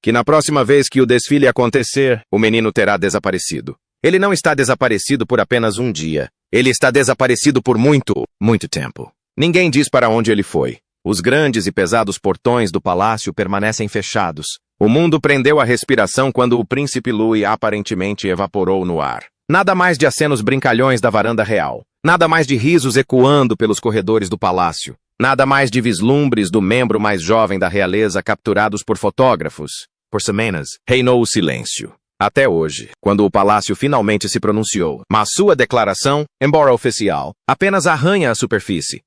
que na próxima vez que o desfile acontecer, o menino terá desaparecido. Ele não está desaparecido por apenas um dia. Ele está desaparecido por muito tempo. Ninguém diz para onde ele foi. Os grandes e pesados portões do palácio permanecem fechados. O mundo prendeu a respiração quando o príncipe Louis aparentemente evaporou no ar. Nada mais de acenos brincalhões da varanda real. Nada mais de risos ecoando pelos corredores do palácio. Nada mais de vislumbres do membro mais jovem da realeza capturados por fotógrafos. Por semanas, reinou o silêncio. Até hoje, quando o palácio finalmente se pronunciou. Mas sua declaração, embora oficial, apenas arranha a superfície.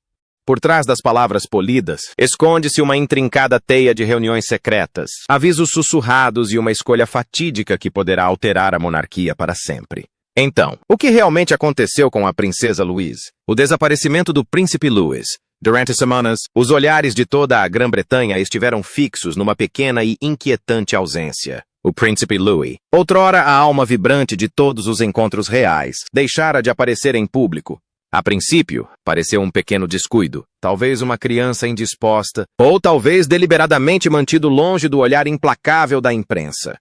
Por trás das palavras polidas, esconde-se uma intrincada teia de reuniões secretas, avisos sussurrados e uma escolha fatídica que poderá alterar a monarquia para sempre. Então, o que realmente aconteceu com a princesa Louise? O desaparecimento do príncipe Louis. Durante semanas, os olhares de toda a Grã-Bretanha estiveram fixos numa pequena e inquietante ausência. O príncipe Louis, outrora a alma vibrante de todos os encontros reais, deixara de aparecer em público. A princípio, pareceu um pequeno descuido, talvez uma criança indisposta, ou talvez deliberadamente mantido longe do olhar implacável da imprensa.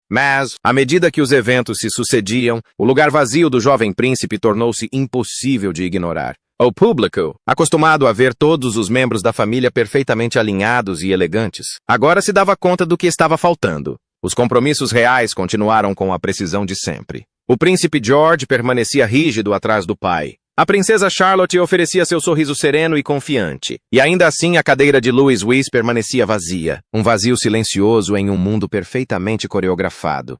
Mas, à medida que os eventos se sucediam, o lugar vazio do jovem príncipe tornou-se impossível de ignorar. O público, acostumado a ver todos os membros da família perfeitamente alinhados e elegantes, agora se dava conta do que estava faltando. Os compromissos reais continuaram com a precisão de sempre. O príncipe George permanecia rígido atrás do pai. A princesa Charlotte oferecia seu sorriso sereno e confiante, e ainda assim a cadeira de Louis Wyss permanecia vazia, um vazio silencioso em um mundo perfeitamente coreografado.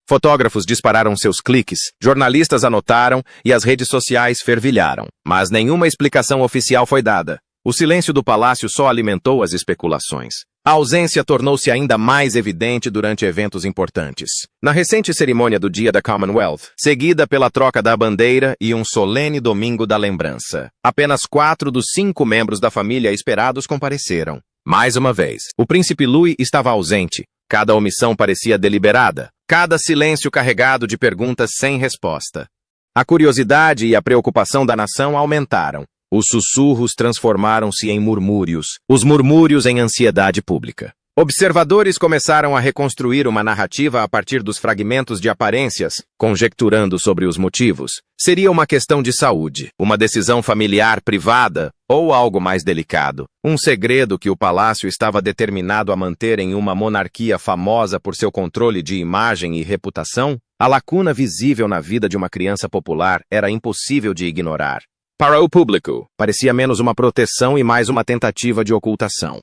Fotógrafos dispararam seus cliques, jornalistas anotaram e as redes sociais fervilharam, mas nenhuma explicação oficial foi dada. O silêncio do palácio só alimentou as especulações. A ausência tornou-se ainda mais evidente durante eventos importantes. Na recente cerimônia do Dia da Commonwealth, seguida pela troca da bandeira e um solene domingo da lembrança, apenas 4 dos 5 membros da família esperados compareceram. Mais uma vez, o príncipe Louis estava ausente. Cada omissão parecia deliberada, cada silêncio carregado de perguntas sem resposta. A curiosidade e a preocupação da nação aumentaram. Os sussurros transformaram-se em murmúrios, os murmúrios em ansiedade pública. Observadores começaram a reconstruir uma narrativa a partir dos fragmentos de aparências, conjecturando sobre os motivos. Seria uma questão de saúde, uma decisão familiar privada ou algo mais delicado. Um segredo que o palácio estava determinado a manter em uma monarquia famosa por seu controle de imagem e reputação? A lacuna visível na vida de uma criança popular era impossível de ignorar. Para o público, parecia menos uma proteção e mais uma tentativa de ocultação.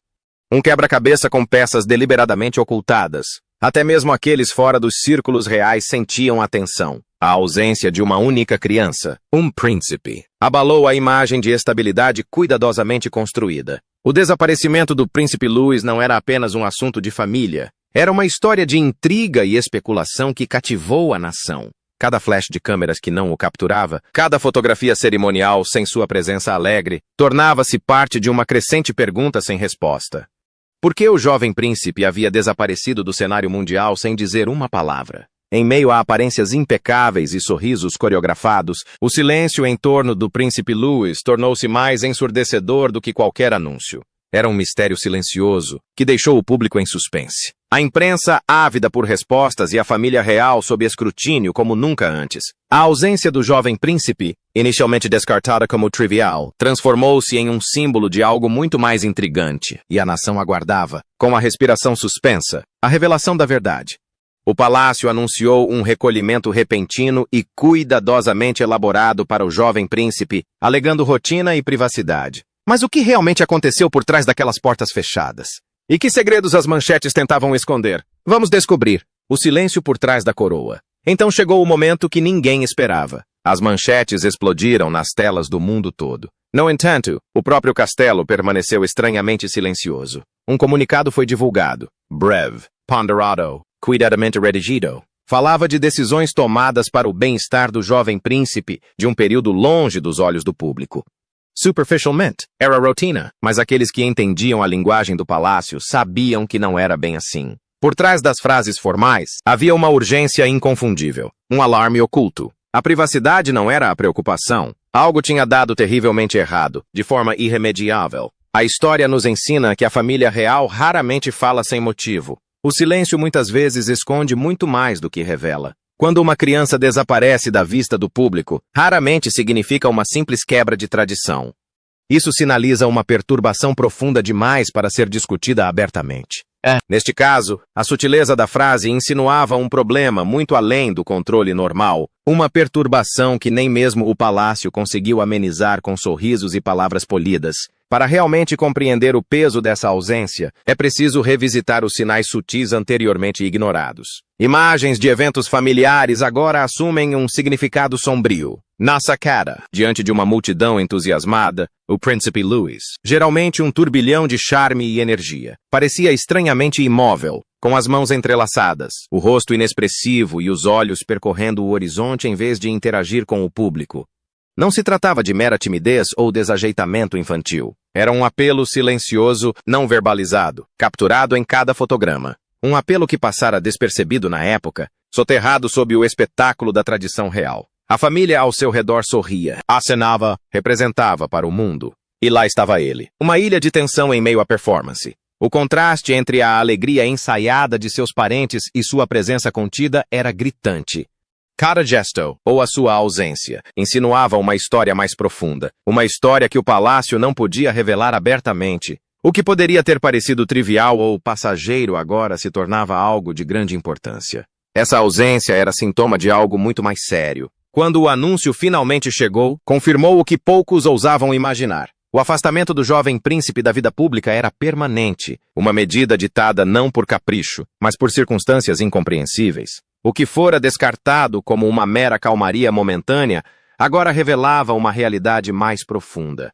Um quebra-cabeça com peças deliberadamente ocultadas. Até mesmo aqueles fora dos círculos reais sentiam a tensão. A ausência de uma única criança, um príncipe, abalou a imagem de estabilidade cuidadosamente construída. O desaparecimento do príncipe Louis não era apenas um assunto de família. Era uma história de intriga e especulação que cativou a nação. Cada flash de câmeras que não o capturava, cada fotografia cerimonial sem sua presença alegre, tornava-se parte de uma crescente pergunta sem resposta. Por que o jovem príncipe havia desaparecido do cenário mundial sem dizer uma palavra? Em meio a aparências impecáveis e sorrisos coreografados, o silêncio em torno do príncipe Louis tornou-se mais ensurdecedor do que qualquer anúncio. Era um mistério silencioso, que deixou o público em suspense. A imprensa ávida por respostas e a família real sob escrutínio como nunca antes. A ausência do jovem príncipe, inicialmente descartada como trivial, transformou-se em um símbolo de algo muito mais intrigante, e a nação aguardava, com a respiração suspensa, a revelação da verdade. O palácio anunciou um recolhimento repentino e cuidadosamente elaborado para o jovem príncipe, alegando rotina e privacidade. Mas o que realmente aconteceu por trás daquelas portas fechadas? E que segredos as manchetes tentavam esconder? Vamos descobrir. O silêncio por trás da coroa. Então chegou o momento que ninguém esperava. As manchetes explodiram nas telas do mundo todo. No entanto, o próprio castelo permaneceu estranhamente silencioso. Um comunicado foi divulgado. Breve, ponderado, cuidadosamente redigido. Falava de decisões tomadas para o bem-estar do jovem príncipe de um período longe dos olhos do público. Superficialmente, era rotina, mas aqueles que entendiam a linguagem do palácio sabiam que não era bem assim. Por trás das frases formais, havia uma urgência inconfundível, um alarme oculto. A privacidade não era a preocupação. Algo tinha dado terrivelmente errado, de forma irremediável. A história nos ensina que a família real raramente fala sem motivo. O silêncio muitas vezes esconde muito mais do que revela. Quando uma criança desaparece da vista do público, raramente significa uma simples quebra de tradição. Isso sinaliza uma perturbação profunda demais para ser discutida abertamente. Neste caso, a sutileza da frase insinuava um problema muito além do controle normal, uma perturbação que nem mesmo o palácio conseguiu amenizar com sorrisos e palavras polidas. Para realmente compreender o peso dessa ausência, é preciso revisitar os sinais sutis anteriormente ignorados. Imagens de eventos familiares agora assumem um significado sombrio. Na sacada, diante de uma multidão entusiasmada, o príncipe Louis, geralmente um turbilhão de charme e energia, parecia estranhamente imóvel, com as mãos entrelaçadas, o rosto inexpressivo e os olhos percorrendo o horizonte em vez de interagir com o público. Não se tratava de mera timidez ou desajeitamento infantil. Era um apelo silencioso, não verbalizado, capturado em cada fotograma. Um apelo que passara despercebido na época, soterrado sob o espetáculo da tradição real. A família ao seu redor sorria, acenava, representava para o mundo. E lá estava ele, uma ilha de tensão em meio à performance. O contraste entre a alegria ensaiada de seus parentes e sua presença contida era gritante. Cada gesto, ou a sua ausência, insinuava uma história mais profunda, uma história que o palácio não podia revelar abertamente. O que poderia ter parecido trivial ou passageiro agora se tornava algo de grande importância. Essa ausência era sintoma de algo muito mais sério. Quando o anúncio finalmente chegou, confirmou o que poucos ousavam imaginar. O afastamento do jovem príncipe da vida pública era permanente, uma medida ditada não por capricho, mas por circunstâncias incompreensíveis. O que fora descartado como uma mera calmaria momentânea, agora revelava uma realidade mais profunda.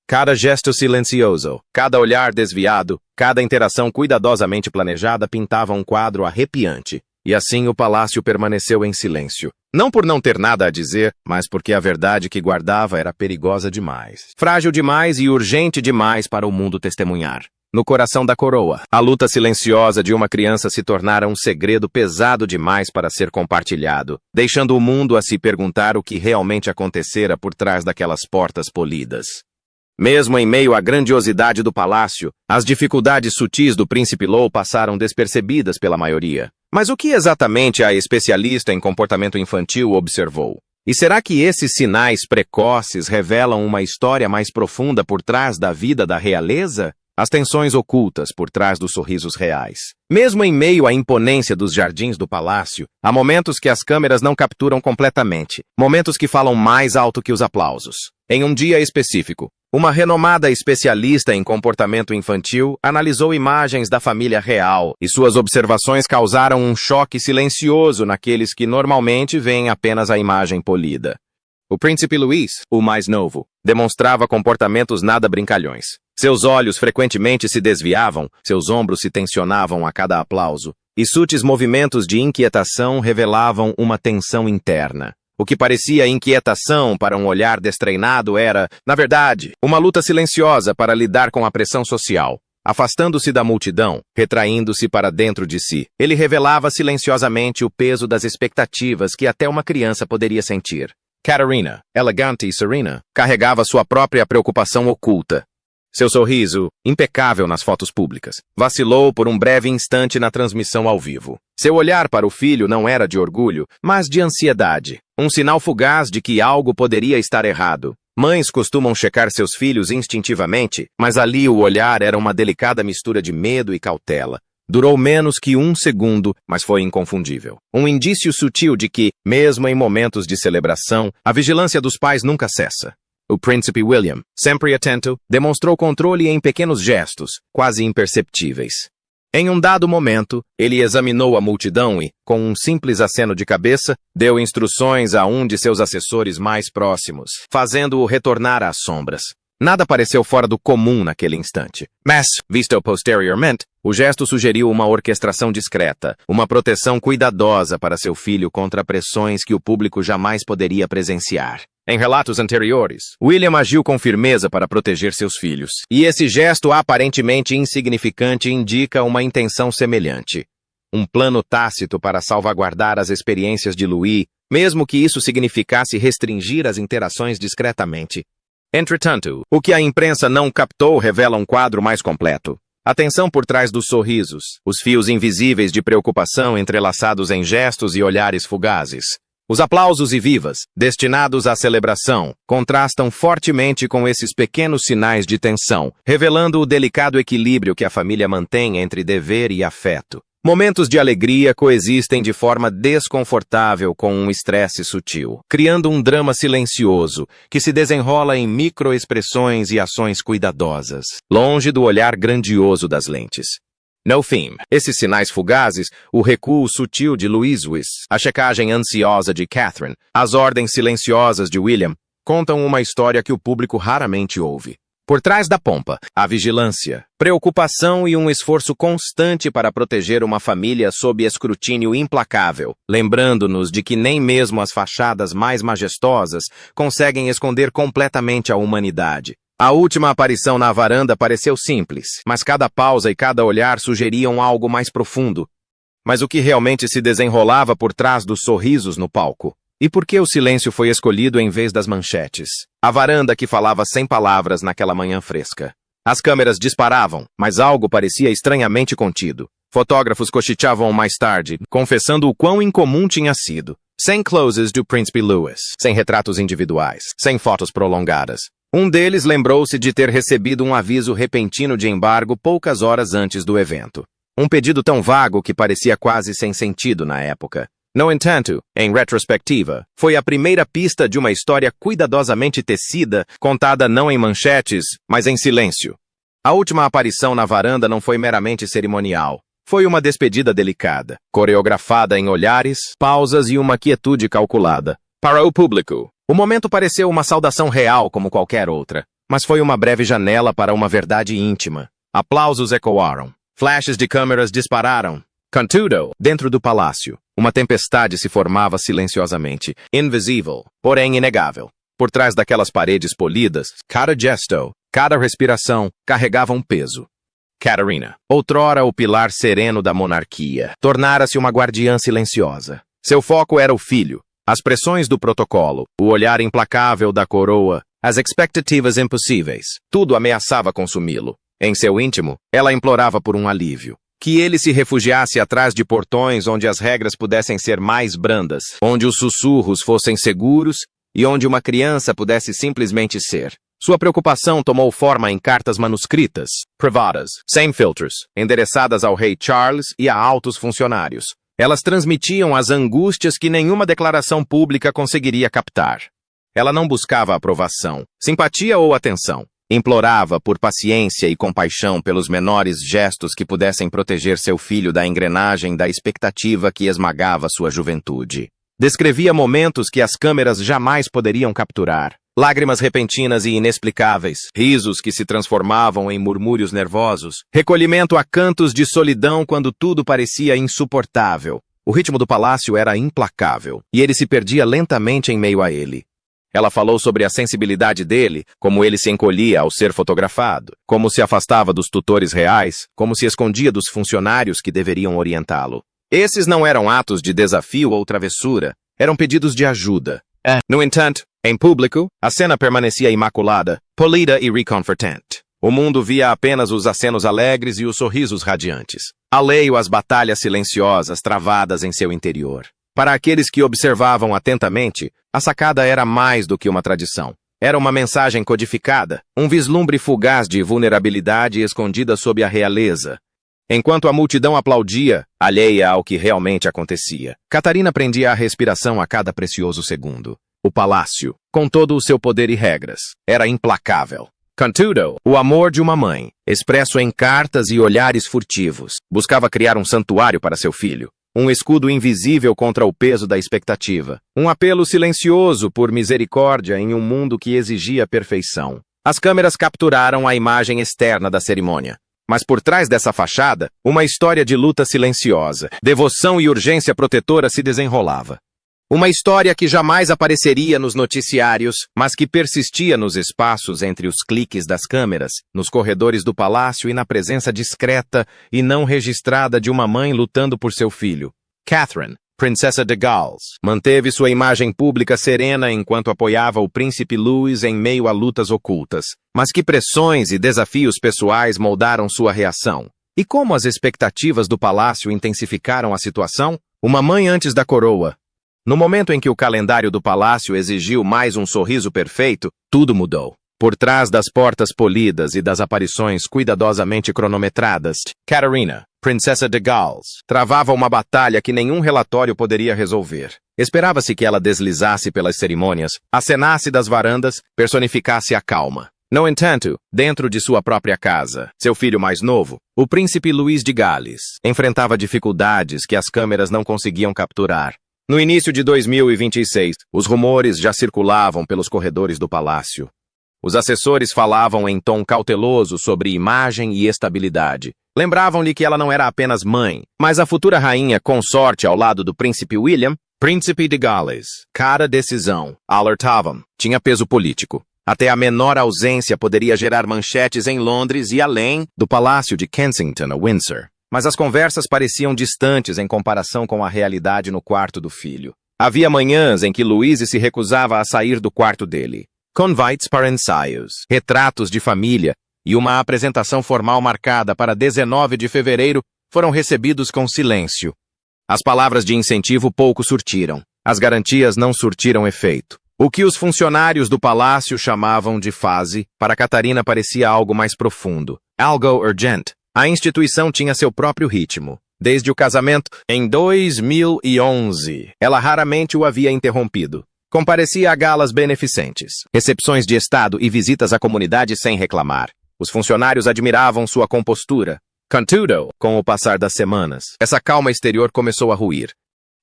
Cada gesto silencioso, cada olhar desviado, cada interação cuidadosamente planejada pintava um quadro arrepiante. E assim o palácio permaneceu em silêncio. Não por não ter nada a dizer, mas porque a verdade que guardava era perigosa demais, frágil demais e urgente demais para o mundo testemunhar. No coração da coroa, a luta silenciosa de uma criança se tornara um segredo pesado demais para ser compartilhado, deixando o mundo a se perguntar o que realmente acontecera por trás daquelas portas polidas. Mesmo em meio à grandiosidade do palácio, as dificuldades sutis do príncipe Lou passaram despercebidas pela maioria. Mas o que exatamente a especialista em comportamento infantil observou? E será que esses sinais precoces revelam uma história mais profunda por trás da vida da realeza? As tensões ocultas por trás dos sorrisos reais. Mesmo em meio à imponência dos jardins do palácio, há momentos que as câmeras não capturam completamente, momentos que falam mais alto que os aplausos. Em um dia específico, uma renomada especialista em comportamento infantil analisou imagens da família real e suas observações causaram um choque silencioso naqueles que normalmente veem apenas a imagem polida. O príncipe Louis, o mais novo, demonstrava comportamentos nada brincalhões. Seus olhos frequentemente se desviavam, seus ombros se tensionavam a cada aplauso, e sutis movimentos de inquietação revelavam uma tensão interna. O que parecia inquietação para um olhar destreinado era, na verdade, uma luta silenciosa para lidar com a pressão social. Afastando-se da multidão, retraindo-se para dentro de si, ele revelava silenciosamente o peso das expectativas que até uma criança poderia sentir. Catarina, elegante e serena, carregava sua própria preocupação oculta. Seu sorriso, impecável nas fotos públicas, vacilou por um breve instante na transmissão ao vivo. Seu olhar para o filho não era de orgulho, mas de ansiedade, um sinal fugaz de que algo poderia estar errado. Mães costumam checar seus filhos instintivamente, mas ali o olhar era uma delicada mistura de medo e cautela. Durou menos que 1 segundo, mas foi inconfundível. Um indício sutil de que, mesmo em momentos de celebração, a vigilância dos pais nunca cessa. O príncipe William, sempre atento, demonstrou controle em pequenos gestos, quase imperceptíveis. Em um dado momento, ele examinou a multidão e, com um simples aceno de cabeça, deu instruções a um de seus assessores mais próximos, fazendo-o retornar às sombras. Nada pareceu fora do comum naquele instante. Mas, visto posteriormente, o gesto sugeriu uma orquestração discreta, uma proteção cuidadosa para seu filho contra pressões que o público jamais poderia presenciar. Em relatos anteriores, William agiu com firmeza para proteger seus filhos, e esse gesto aparentemente insignificante indica uma intenção semelhante. Um plano tácito para salvaguardar as experiências de Louis, mesmo que isso significasse restringir as interações discretamente. Entretanto, o que a imprensa não captou revela um quadro mais completo. A tensão por trás dos sorrisos, os fios invisíveis de preocupação entrelaçados em gestos e olhares fugazes. Os aplausos e vivas, destinados à celebração, contrastam fortemente com esses pequenos sinais de tensão, revelando o delicado equilíbrio que a família mantém entre dever e afeto. Momentos de alegria coexistem de forma desconfortável com um estresse sutil, criando um drama silencioso que se desenrola em microexpressões e ações cuidadosas, longe do olhar grandioso das lentes. No theme. Esses sinais fugazes, o recuo sutil de Louise, a checagem ansiosa de Catherine, as ordens silenciosas de William, contam uma história que o público raramente ouve. Por trás da pompa, a vigilância, preocupação e um esforço constante para proteger uma família sob escrutínio implacável, lembrando-nos de que nem mesmo as fachadas mais majestosas conseguem esconder completamente a humanidade. A última aparição na varanda pareceu simples, mas cada pausa e cada olhar sugeriam algo mais profundo. Mas o que realmente se desenrolava por trás dos sorrisos no palco? E por que o silêncio foi escolhido em vez das manchetes? A varanda que falava sem palavras naquela manhã fresca. As câmeras disparavam, mas algo parecia estranhamente contido. Fotógrafos cochichavam mais tarde, confessando o quão incomum tinha sido. Sem closes do Príncipe Louis, sem retratos individuais, sem fotos prolongadas. Um deles lembrou-se de ter recebido um aviso repentino de embargo poucas horas antes do evento. Um pedido tão vago que parecia quase sem sentido na época. No entanto, em retrospectiva, foi a primeira pista de uma história cuidadosamente tecida, contada não em manchetes, mas em silêncio. A última aparição na varanda não foi meramente cerimonial. Foi uma despedida delicada, coreografada em olhares, pausas e uma quietude calculada. Para o público, o momento pareceu uma saudação real como qualquer outra, mas foi uma breve janela para uma verdade íntima. Aplausos ecoaram. Flashes de câmeras dispararam. Contudo, dentro do palácio, uma tempestade se formava silenciosamente, invisível, porém inegável. Por trás daquelas paredes polidas, cada gesto, cada respiração, carregava um peso. Catarina, outrora o pilar sereno da monarquia, tornara-se uma guardiã silenciosa. Seu foco era o filho, as pressões do protocolo, o olhar implacável da coroa, as expectativas impossíveis. Tudo ameaçava consumi-lo. Em seu íntimo, ela implorava por um alívio. Que ele se refugiasse atrás de portões onde as regras pudessem ser mais brandas, onde os sussurros fossem seguros e onde uma criança pudesse simplesmente ser. Sua preocupação tomou forma em cartas manuscritas, privadas, sem filtros, endereçadas ao rei Charles e a altos funcionários. Elas transmitiam as angústias que nenhuma declaração pública conseguiria captar. Ela não buscava aprovação, simpatia ou atenção. Implorava por paciência e compaixão pelos menores gestos que pudessem proteger seu filho da engrenagem da expectativa que esmagava sua juventude. Descrevia momentos que as câmeras jamais poderiam capturar. Lágrimas repentinas e inexplicáveis, risos que se transformavam em murmúrios nervosos, recolhimento a cantos de solidão quando tudo parecia insuportável. O ritmo do palácio era implacável, e ele se perdia lentamente em meio a ele. Ela falou sobre a sensibilidade dele, como ele se encolhia ao ser fotografado, como se afastava dos tutores reais, como se escondia dos funcionários que deveriam orientá-lo. Esses não eram atos de desafio ou travessura, eram pedidos de ajuda. No entanto, em público, a cena permanecia imaculada, polida e reconfortante. O mundo via apenas os acenos alegres e os sorrisos radiantes, alheio às batalhas silenciosas travadas em seu interior. Para aqueles que observavam atentamente, a sacada era mais do que uma tradição. Era uma mensagem codificada, um vislumbre fugaz de vulnerabilidade escondida sob a realeza. Enquanto a multidão aplaudia, alheia ao que realmente acontecia, Catarina prendia a respiração a cada precioso segundo. O palácio, com todo o seu poder e regras, era implacável. Contudo, o amor de uma mãe, expresso em cartas e olhares furtivos, buscava criar um santuário para seu filho. Um escudo invisível contra o peso da expectativa. Um apelo silencioso por misericórdia em um mundo que exigia perfeição. As câmeras capturaram a imagem externa da cerimônia. Mas por trás dessa fachada, uma história de luta silenciosa, devoção e urgência protetora se desenrolava. Uma história que jamais apareceria nos noticiários, mas que persistia nos espaços entre os cliques das câmeras, nos corredores do palácio e na presença discreta e não registrada de uma mãe lutando por seu filho. Catherine, Princesa de Gales, manteve sua imagem pública serena enquanto apoiava o príncipe Louis em meio a lutas ocultas. Mas que pressões e desafios pessoais moldaram sua reação? E como as expectativas do palácio intensificaram a situação? Uma mãe antes da coroa. No momento em que o calendário do palácio exigiu mais um sorriso perfeito, tudo mudou. Por trás das portas polidas e das aparições cuidadosamente cronometradas, Catarina, Princesa de Gales, travava uma batalha que nenhum relatório poderia resolver. Esperava-se que ela deslizasse pelas cerimônias, acenasse das varandas, personificasse a calma. No entanto, dentro de sua própria casa, seu filho mais novo, o príncipe Luís de Gales, enfrentava dificuldades que as câmeras não conseguiam capturar. No início de 2026, os rumores já circulavam pelos corredores do palácio. Os assessores falavam em tom cauteloso sobre imagem e estabilidade. Lembravam-lhe que ela não era apenas mãe, mas a futura rainha consorte ao lado do príncipe William, príncipe de Gales. Cada decisão, alertavam, tinha peso político. Até a menor ausência poderia gerar manchetes em Londres e além do Palácio de Kensington a Windsor. Mas as conversas pareciam distantes em comparação com a realidade no quarto do filho. Havia manhãs em que Louise se recusava a sair do quarto dele. Convites para ensaios, retratos de família e uma apresentação formal marcada para 19 de fevereiro foram recebidos com silêncio. As palavras de incentivo pouco surtiram. As garantias não surtiram efeito. O que os funcionários do palácio chamavam de fase, para Catarina parecia algo mais profundo. Algo urgent. A instituição tinha seu próprio ritmo. Desde o casamento, em 2011, ela raramente o havia interrompido. Comparecia a galas beneficentes, recepções de estado e visitas à comunidade sem reclamar. Os funcionários admiravam sua compostura. Contudo, com o passar das semanas, essa calma exterior começou a ruir.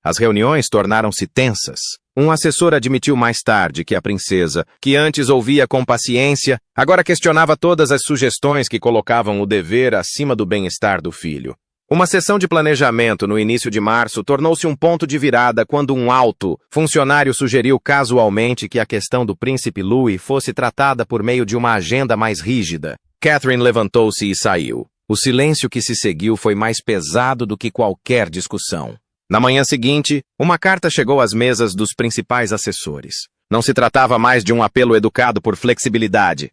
As reuniões tornaram-se tensas. Um assessor admitiu mais tarde que a princesa, que antes ouvia com paciência, agora questionava todas as sugestões que colocavam o dever acima do bem-estar do filho. Uma sessão de planejamento no início de março tornou-se um ponto de virada quando um alto funcionário sugeriu casualmente que a questão do príncipe Louis fosse tratada por meio de uma agenda mais rígida. Catherine levantou-se e saiu. O silêncio que se seguiu foi mais pesado do que qualquer discussão. Na manhã seguinte, uma carta chegou às mesas dos principais assessores. Não se tratava mais de um apelo educado por flexibilidade.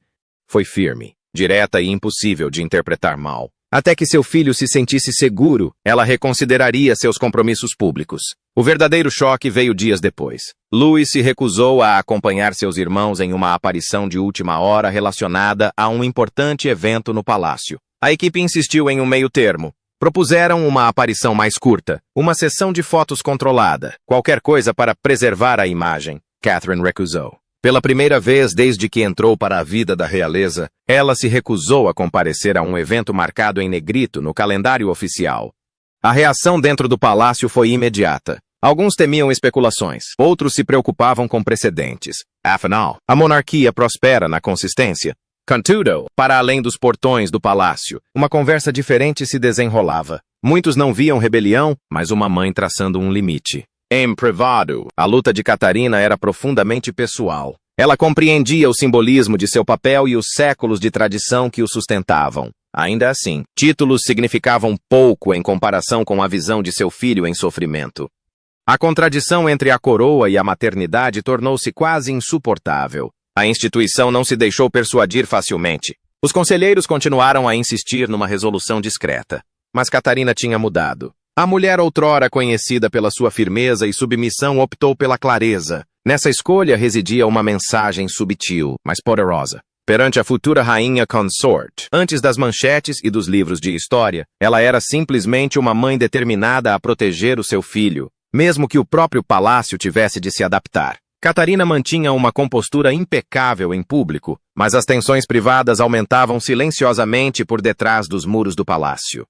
Foi firme, direta e impossível de interpretar mal. Até que seu filho se sentisse seguro, ela reconsideraria seus compromissos públicos. O verdadeiro choque veio dias depois. Louis se recusou a acompanhar seus irmãos em uma aparição de última hora relacionada a um importante evento no palácio. A equipe insistiu em um meio termo. Propuseram uma aparição mais curta, uma sessão de fotos controlada, qualquer coisa para preservar a imagem. Catherine recusou. Pela primeira vez desde que entrou para a vida da realeza, ela se recusou a comparecer a um evento marcado em negrito no calendário oficial. A reação dentro do palácio foi imediata. Alguns temiam especulações, outros se preocupavam com precedentes. Afinal, a monarquia prospera na consistência. Contudo, para além dos portões do palácio, uma conversa diferente se desenrolava. Muitos não viam rebelião, mas uma mãe traçando um limite. Em privado, a luta de Catarina era profundamente pessoal. Ela compreendia o simbolismo de seu papel e os séculos de tradição que o sustentavam. Ainda assim, títulos significavam pouco em comparação com a visão de seu filho em sofrimento. A contradição entre a coroa e a maternidade tornou-se quase insuportável. A instituição não se deixou persuadir facilmente. Os conselheiros continuaram a insistir numa resolução discreta. Mas Catarina tinha mudado. A mulher outrora conhecida pela sua firmeza e submissão optou pela clareza. Nessa escolha residia uma mensagem subtil, mas poderosa. Perante a futura rainha consort, antes das manchetes e dos livros de história, ela era simplesmente uma mãe determinada a proteger o seu filho, mesmo que o próprio palácio tivesse de se adaptar. Catarina mantinha uma compostura impecável em público, mas as tensões privadas aumentavam silenciosamente por detrás dos muros do palácio.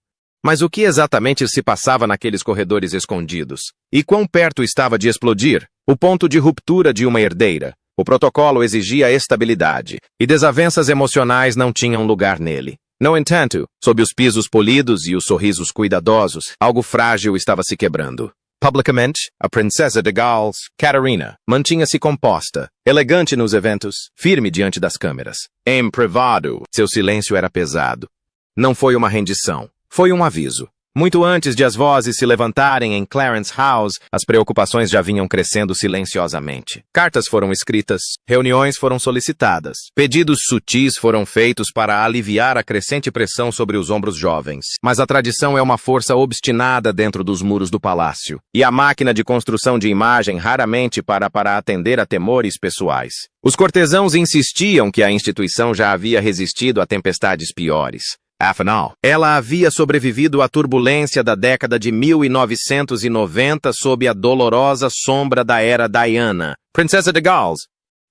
Mas o que exatamente se passava naqueles corredores escondidos? E quão perto estava de explodir? O ponto de ruptura de uma herdeira. O protocolo exigia estabilidade, e desavenças emocionais não tinham lugar nele. No entanto, sob os pisos polidos e os sorrisos cuidadosos, algo frágil estava se quebrando. Publicamente, a princesa de Gales, Catarina, mantinha-se composta, elegante nos eventos, firme diante das câmeras. Em privado, seu silêncio era pesado. Não foi uma rendição. Foi um aviso. Muito antes de as vozes se levantarem em Clarence House, as preocupações já vinham crescendo silenciosamente. Cartas foram escritas, reuniões foram solicitadas, pedidos sutis foram feitos para aliviar a crescente pressão sobre os ombros jovens. Mas a tradição é uma força obstinada dentro dos muros do palácio, e a máquina de construção de imagem raramente para atender a temores pessoais. Os cortesãos insistiam que a instituição já havia resistido a tempestades piores. Afinal, ela havia sobrevivido à turbulência da década de 1990 sob a dolorosa sombra da era Diana, Princesa de Gales.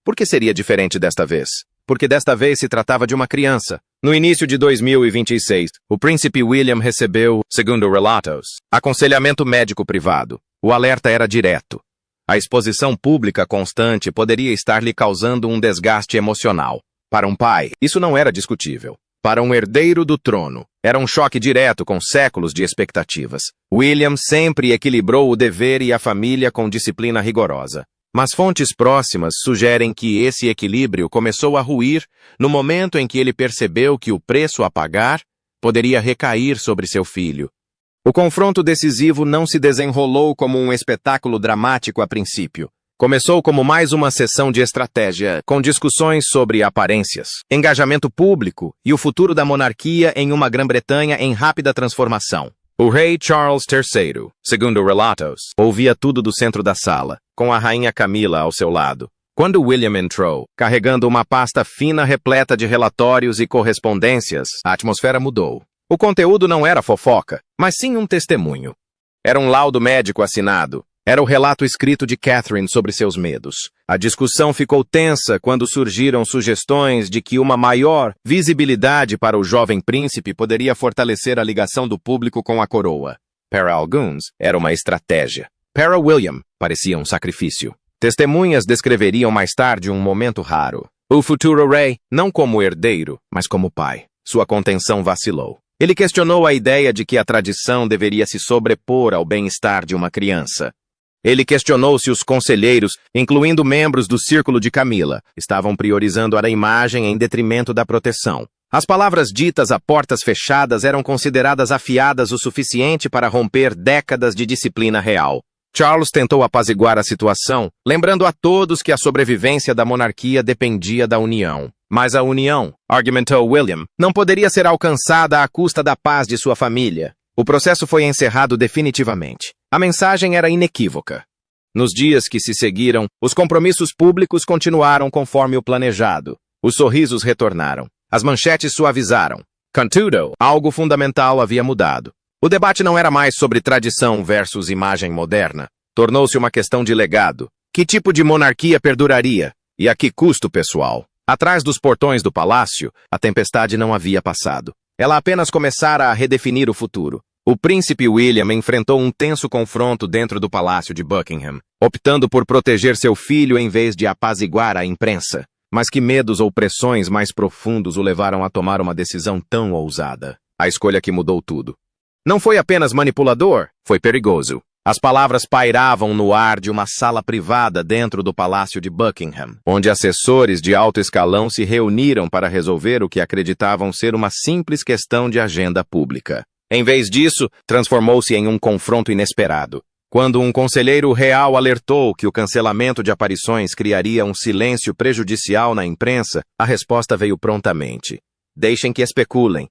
Por que seria diferente desta vez? Porque desta vez se tratava de uma criança. No início de 2026, o príncipe William recebeu, segundo relatos, aconselhamento médico privado. O alerta era direto. A exposição pública constante poderia estar lhe causando um desgaste emocional. Para um pai, isso não era discutível. Para um herdeiro do trono, era um choque direto com séculos de expectativas. William sempre equilibrou o dever e a família com disciplina rigorosa. Mas fontes próximas sugerem que esse equilíbrio começou a ruir no momento em que ele percebeu que o preço a pagar poderia recair sobre seu filho. O confronto decisivo não se desenrolou como um espetáculo dramático a princípio. Começou como mais uma sessão de estratégia, com discussões sobre aparências, engajamento público e o futuro da monarquia em uma Grã-Bretanha em rápida transformação. O rei Charles III, segundo relatos, ouvia tudo do centro da sala, com a rainha Camila ao seu lado. Quando William entrou, carregando uma pasta fina repleta de relatórios e correspondências, a atmosfera mudou. O conteúdo não era fofoca, mas sim um testemunho. Era um laudo médico assinado. Era o relato escrito de Catherine sobre seus medos. A discussão ficou tensa quando surgiram sugestões de que uma maior visibilidade para o jovem príncipe poderia fortalecer a ligação do público com a coroa. Para alguns, era uma estratégia. Para William, parecia um sacrifício. Testemunhas descreveriam mais tarde um momento raro. O futuro rei, não como herdeiro, mas como pai. Sua contenção vacilou. Ele questionou a ideia de que a tradição deveria se sobrepor ao bem-estar de uma criança. Ele questionou se os conselheiros, incluindo membros do círculo de Camila, estavam priorizando a imagem em detrimento da proteção. As palavras ditas a portas fechadas eram consideradas afiadas o suficiente para romper décadas de disciplina real. Charles tentou apaziguar a situação, lembrando a todos que a sobrevivência da monarquia dependia da união. Mas a união, argumentou William, não poderia ser alcançada à custa da paz de sua família. O processo foi encerrado definitivamente. A mensagem era inequívoca. Nos dias que se seguiram, os compromissos públicos continuaram conforme o planejado. Os sorrisos retornaram. As manchetes suavizaram. Contudo, algo fundamental havia mudado. O debate não era mais sobre tradição versus imagem moderna. Tornou-se uma questão de legado. Que tipo de monarquia perduraria? E a que custo pessoal? Atrás dos portões do palácio, a tempestade não havia passado. Ela apenas começara a redefinir o futuro. O príncipe William enfrentou um tenso confronto dentro do palácio de Buckingham, optando por proteger seu filho em vez de apaziguar a imprensa. Mas que medos ou pressões mais profundos o levaram a tomar uma decisão tão ousada? A escolha que mudou tudo. Não foi apenas manipulador, foi perigoso. As palavras pairavam no ar de uma sala privada dentro do Palácio de Buckingham, onde assessores de alto escalão se reuniram para resolver o que acreditavam ser uma simples questão de agenda pública. Em vez disso, transformou-se em um confronto inesperado. Quando um conselheiro real alertou que o cancelamento de aparições criaria um silêncio prejudicial na imprensa, a resposta veio prontamente. Deixem que especulem.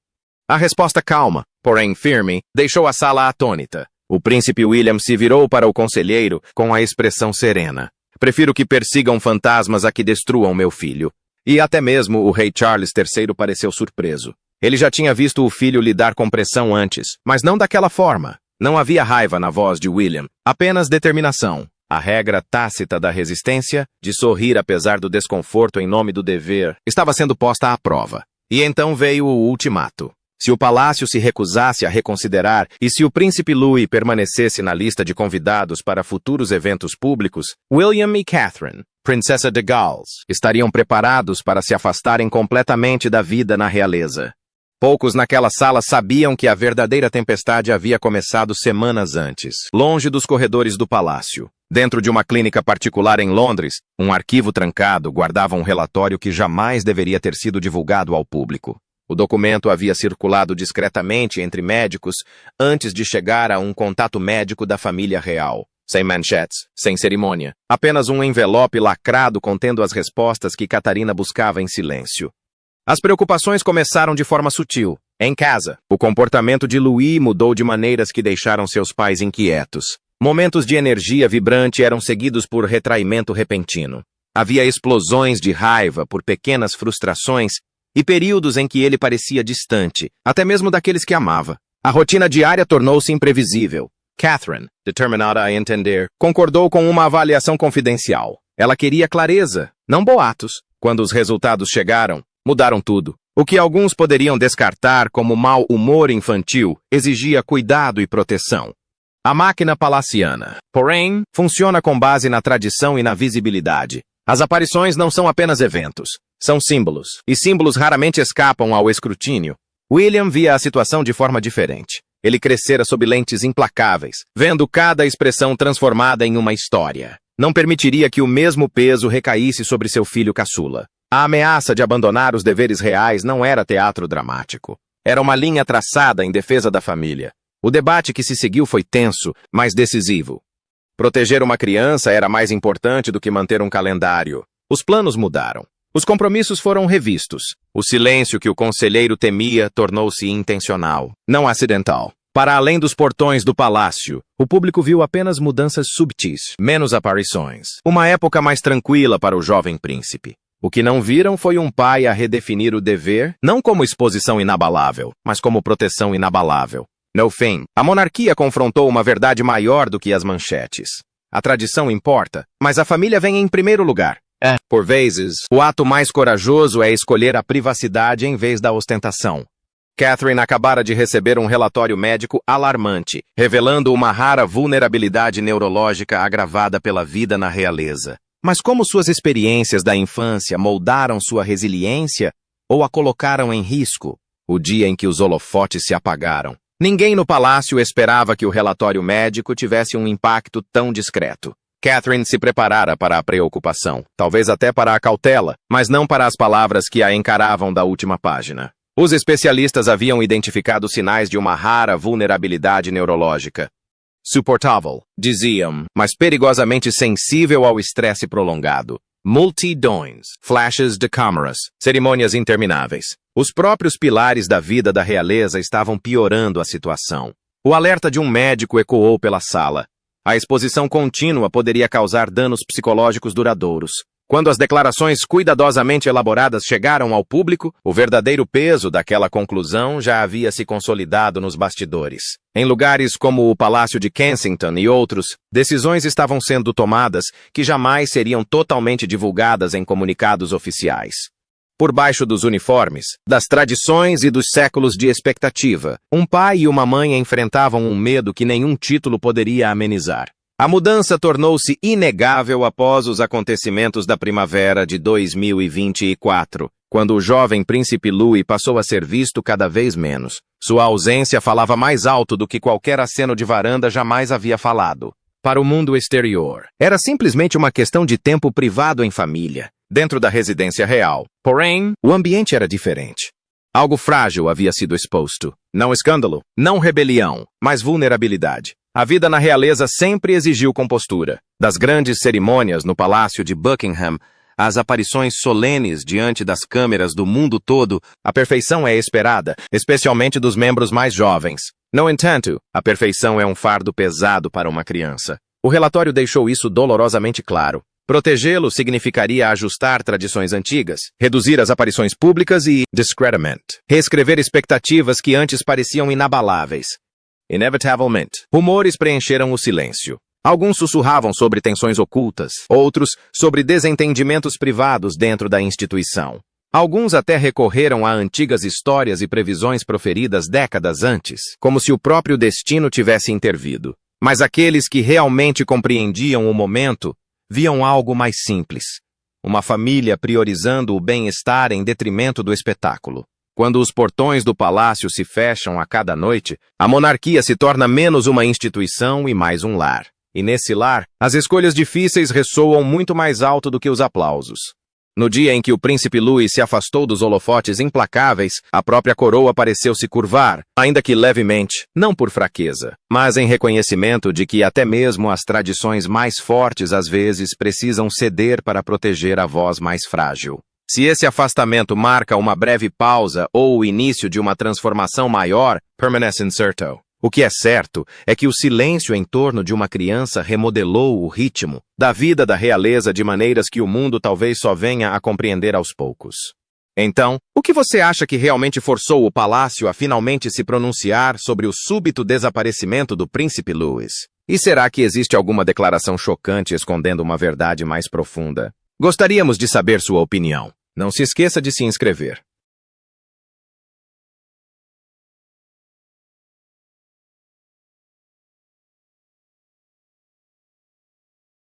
A resposta calma, porém firme, deixou a sala atônita. O príncipe William se virou para o conselheiro com a expressão serena. Prefiro que persigam fantasmas a que destruam meu filho. E até mesmo o rei Charles III pareceu surpreso. Ele já tinha visto o filho lidar com pressão antes, mas não daquela forma. Não havia raiva na voz de William, apenas determinação. A regra tácita da resistência, de sorrir apesar do desconforto em nome do dever, estava sendo posta à prova. E então veio o ultimato. Se o palácio se recusasse a reconsiderar e se o príncipe Louis permanecesse na lista de convidados para futuros eventos públicos, William e Catherine, Princesa de Gales, estariam preparados para se afastarem completamente da vida na realeza. Poucos naquela sala sabiam que a verdadeira tempestade havia começado semanas antes, longe dos corredores do palácio. Dentro de uma clínica particular em Londres, um arquivo trancado guardava um relatório que jamais deveria ter sido divulgado ao público. O documento havia circulado discretamente entre médicos antes de chegar a um contato médico da família real. Sem manchetes, sem cerimônia. Apenas um envelope lacrado contendo as respostas que Catarina buscava em silêncio. As preocupações começaram de forma sutil. Em casa, o comportamento de Louis mudou de maneiras que deixaram seus pais inquietos. Momentos de energia vibrante eram seguidos por retraimento repentino. Havia explosões de raiva por pequenas frustrações e períodos em que ele parecia distante, até mesmo daqueles que amava. A rotina diária tornou-se imprevisível. Catherine, determinada a entender, concordou com uma avaliação confidencial. Ela queria clareza, não boatos. Quando os resultados chegaram, mudaram tudo. O que alguns poderiam descartar como mau humor infantil exigia cuidado e proteção. A máquina palaciana, porém, funciona com base na tradição e na visibilidade. As aparições não são apenas eventos, são símbolos, e símbolos raramente escapam ao escrutínio. William via a situação de forma diferente. Ele crescera sob lentes implacáveis, vendo cada expressão transformada em uma história. Não permitiria que o mesmo peso recaísse sobre seu filho caçula. A ameaça de abandonar os deveres reais não era teatro dramático. Era uma linha traçada em defesa da família. O debate que se seguiu foi tenso, mas decisivo. Proteger uma criança era mais importante do que manter um calendário. Os planos mudaram. Os compromissos foram revistos. O silêncio que o conselheiro temia tornou-se intencional, não acidental. Para além dos portões do palácio, o público viu apenas mudanças subtis, menos aparições. Uma época mais tranquila para o jovem príncipe. O que não viram foi um pai a redefinir o dever, não como exposição inabalável, mas como proteção inabalável. No fim, a monarquia confrontou uma verdade maior do que as manchetes. A tradição importa, mas a família vem em primeiro lugar. Por vezes, o ato mais corajoso é escolher a privacidade em vez da ostentação. Catherine acabara de receber um relatório médico alarmante, revelando uma rara vulnerabilidade neurológica agravada pela vida na realeza. Mas como suas experiências da infância moldaram sua resiliência ou a colocaram em risco? O dia em que os holofotes se apagaram. Ninguém no palácio esperava que o relatório médico tivesse um impacto tão discreto. Catherine se preparara para a preocupação, talvez até para a cautela, mas não para as palavras que a encaravam da última página. Os especialistas haviam identificado sinais de uma rara vulnerabilidade neurológica. Suportável, diziam, mas perigosamente sensível ao estresse prolongado. Multi-dons, flashes de câmaras, cerimônias intermináveis. Os próprios pilares da vida da realeza estavam piorando a situação. O alerta de um médico ecoou pela sala. A exposição contínua poderia causar danos psicológicos duradouros. Quando as declarações cuidadosamente elaboradas chegaram ao público, o verdadeiro peso daquela conclusão já havia se consolidado nos bastidores. Em lugares como o Palácio de Kensington e outros, decisões estavam sendo tomadas que jamais seriam totalmente divulgadas em comunicados oficiais. Por baixo dos uniformes, das tradições e dos séculos de expectativa, um pai e uma mãe enfrentavam um medo que nenhum título poderia amenizar. A mudança tornou-se inegável após os acontecimentos da primavera de 2024, quando o jovem príncipe Louis passou a ser visto cada vez menos. Sua ausência falava mais alto do que qualquer aceno de varanda jamais havia falado. Para o mundo exterior, era simplesmente uma questão de tempo privado em família, dentro da residência real. Porém, o ambiente era diferente. Algo frágil havia sido exposto. Não escândalo, não rebelião, mas vulnerabilidade. A vida na realeza sempre exigiu compostura. Das grandes cerimônias no Palácio de Buckingham, às aparições solenes diante das câmeras do mundo todo, a perfeição é esperada, especialmente dos membros mais jovens. No entanto, a perfeição é um fardo pesado para uma criança. O relatório deixou isso dolorosamente claro. Protegê-lo significaria ajustar tradições antigas, reduzir as aparições públicas e discretamente reescrever expectativas que antes pareciam inabaláveis. Inevitavelmente, rumores preencheram o silêncio. Alguns sussurravam sobre tensões ocultas, outros sobre desentendimentos privados dentro da instituição. Alguns até recorreram a antigas histórias e previsões proferidas décadas antes, como se o próprio destino tivesse intervido. Mas aqueles que realmente compreendiam o momento viam algo mais simples. Uma família priorizando o bem-estar em detrimento do espetáculo. Quando os portões do palácio se fecham a cada noite, a monarquia se torna menos uma instituição e mais um lar. E nesse lar, as escolhas difíceis ressoam muito mais alto do que os aplausos. No dia em que o príncipe Louis se afastou dos holofotes implacáveis, a própria coroa pareceu se curvar, ainda que levemente, não por fraqueza, mas em reconhecimento de que até mesmo as tradições mais fortes às vezes precisam ceder para proteger a voz mais frágil. Se esse afastamento marca uma breve pausa ou o início de uma transformação maior, permanece incerto. O que é certo é que o silêncio em torno de uma criança remodelou o ritmo da vida da realeza de maneiras que o mundo talvez só venha a compreender aos poucos. Então, o que você acha que realmente forçou o palácio a finalmente se pronunciar sobre o súbito desaparecimento do príncipe Louis? E será que existe alguma declaração chocante escondendo uma verdade mais profunda? Gostaríamos de saber sua opinião. Não se esqueça de se inscrever.